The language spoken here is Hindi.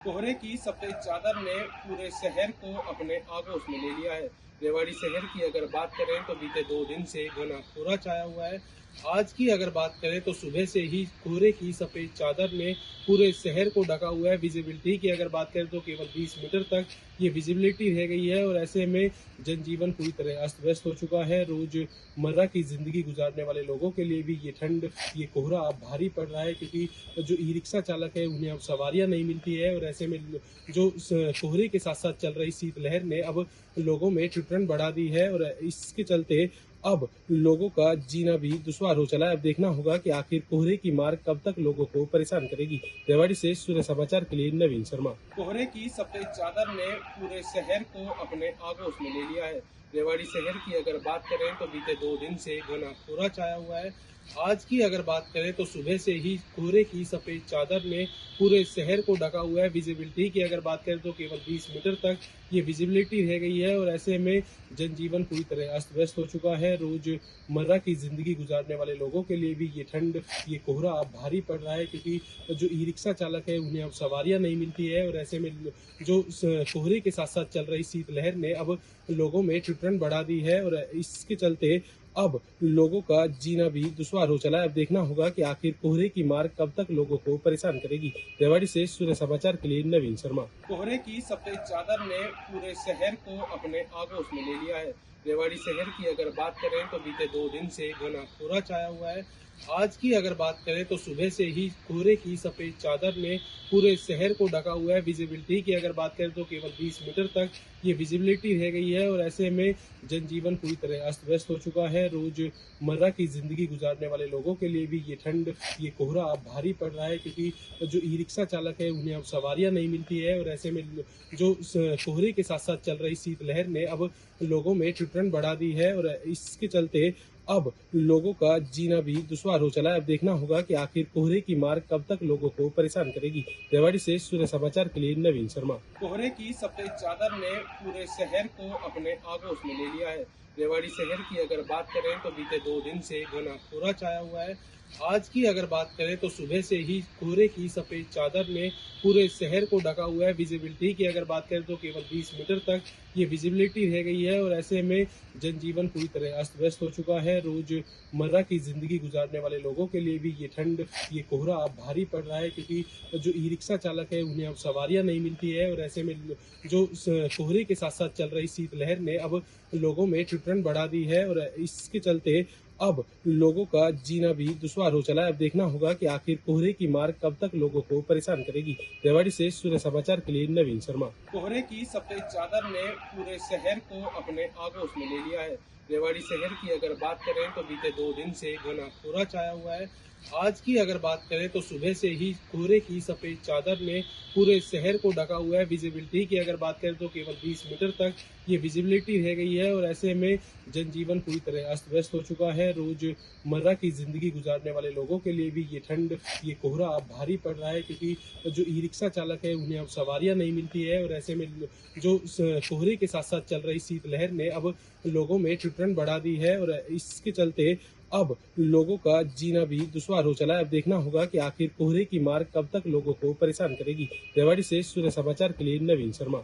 कोहरे की सफेद चादर ने पूरे शहर को अपने आगोश में ले लिया है। रेवाड़ी शहर की अगर बात करें तो बीते 2 दिन से घना कोहरा छाया हुआ है। आज की अगर बात करें तो सुबह से ही कोहरे की सफेद चादर ने पूरे शहर को ढका हुआ है। विजिबिलिटी की अगर बात करें तो केवल 20 मीटर तक ये विजिबिलिटी रह गई है और ऐसे में जनजीवन पूरी तरह अस्त व्यस्त हो चुका है। रोजमर्रा की जिंदगी गुजारने वाले लोगों के लिए भी ये ठंड, ये कोहरा अब भारी पड़ रहा है, क्योंकि जो ई रिक्शा चालक है उन्हें अब सवारियां नहीं मिलती है और ऐसे में जो कोहरे के साथ साथ चल रही शीतलहर ने अब लोगों में ठिठुरन बढ़ा दी है और इसके चलते अब लोगों का जीना भी दुश्वार हो चला है। अब देखना होगा कि आखिर कोहरे की मार कब तक लोगों को परेशान करेगी। रेवाड़ी से सूर्य समाचार के लिए नवीन शर्मा। कोहरे की सफेद चादर ने पूरे शहर को अपने आगोश में ले लिया है। रेवाड़ी शहर की अगर बात करें तो बीते 2 दिन से घना कोहरा छाया हुआ है। आज की अगर बात करें तो सुबह से ही कोहरे की सफेद चादर ने पूरे शहर को ढका हुआ है। विजिबिलिटी की अगर बात करें तो केवल 20 मीटर तक ये विजिबिलिटी रह गई है और ऐसे में जनजीवन पूरी तरह अस्त व्यस्त हो चुका है। रोजमर्रा की जिंदगी गुजारने वाले लोगों के लिए भी ये ठंड, ये कोहरा अब भारी पड़ रहा है, क्योंकि जो ई रिक्शा चालक है उन्हें अब सवारियां नहीं मिलती है और ऐसे में जो कोहरे के साथ साथ चल रही शीतलहर ने अब लोगों में ठिठुरन बढ़ा दी है और इसके चलते अब लोगों का जीना भी दुश्वार हो चला है। अब देखना होगा कि आखिर कोहरे की मार कब तक लोगों को परेशान करेगी। रेवाड़ी से सूर्य समाचार के लिए नवीन शर्मा। कोहरे की सफेद चादर ने पूरे शहर को अपने आगोश में ले लिया है। रेवाड़ी शहर की अगर बात करें तो बीते 2 दिन से घना कोहरा छाया हुआ है। आज की अगर बात करें तो सुबह से ही कोहरे की सफेद चादर ने पूरे शहर को ढका हुआ है। विजिबिलिटी की अगर बात करें तो केवल 20 मीटर तक ये विजिबिलिटी रह गई है और ऐसे में जनजीवन पूरी तरह अस्त व्यस्त हो चुका है। रोजमर्रा की जिंदगी गुजारने वाले लोगों के लिए भी ये ठंड, ये कोहरा अब भारी पड़ रहा है, क्योंकि जो ई रिक्शा चालक है उन्हें अब सवारियां नहीं मिलती है और ऐसे में जो कोहरे के साथ साथ चल रही शीतलहर ने अब लोगों में ठिठुरन बढ़ा दी है और इसके चलते अब लोगों का जीना भी दुश्वार हो चला है। अब देखना होगा कि आखिर कोहरे की मार कब तक लोगों को परेशान करेगी। रेवाड़ी से सूर्य समाचार के लिए नवीन शर्मा। कोहरे की सफेद चादर ने पूरे शहर को अपने आगोश में ले लिया है। रेवाड़ी शहर की अगर बात करें तो बीते 2 दिन से घना कोहरा छाया हुआ है। आज की अगर बात करें तो सुबह से ही कोहरे की सफेद चादर ने पूरे शहर को ढका हुआ है। विजिबिलिटी की अगर बात करें तो केवल 20 मीटर तक ये विजिबिलिटी रह गई है और ऐसे में जनजीवन पूरी तरह अस्त व्यस्त हो चुका है। रोजमर्रा की जिंदगी गुजारने वाले लोगों के लिए भी ये ठंड, ये कोहरा अब भारी पड़ रहा है, क्योंकि जो ई रिक्शा चालक है उन्हें अब सवारियां नहीं मिलती है और ऐसे में जो कोहरे के साथ साथ चल रही शीतलहर ने अब लोगों में ठिठुरन बढ़ा दी है और इसके चलते अब लोगों का जीना भी दुश्वार हो चला है। अब देखना होगा कि आखिर कोहरे की मार कब तक लोगों को परेशान करेगी। रेवाड़ी से सूर्य समाचार के लिए नवीन शर्मा। कोहरे की सफेद चादर ने पूरे शहर को अपने आगोश में ले लिया है। रेवाड़ी शहर की अगर बात करें तो बीते 2 दिन से घना कोहरा छाया हुआ है। आज की अगर बात करें तो सुबह से ही कोहरे की सफेद चादर ने पूरे शहर को ढका हुआ है। विजिबिलिटी की अगर बात करें तो केवल 20 मीटर तक ये विजिबिलिटी रह गई है और ऐसे में जनजीवन पूरी तरह अस्त व्यस्त हो चुका है। रोजमर्रा की जिंदगी गुजारने वाले लोगों के लिए भी ये ठंड, ये कोहरा अब भारी पड़ रहा है, क्योंकि जो ई रिक्शा चालक है उन्हें अब सवारियां नहीं मिलती है और ऐसे में जो कोहरे के साथ साथ चल रही शीतलहर ने अब लोगों में ठिठुरन बढ़ा दी है और इसके चलते अब लोगों का जीना भी दुश्वार हो चला है। अब देखना होगा कि आखिर कोहरे की मार कब तक लोगों को परेशान करेगी। रेवाड़ी से सूर्य समाचार के लिए नवीन शर्मा।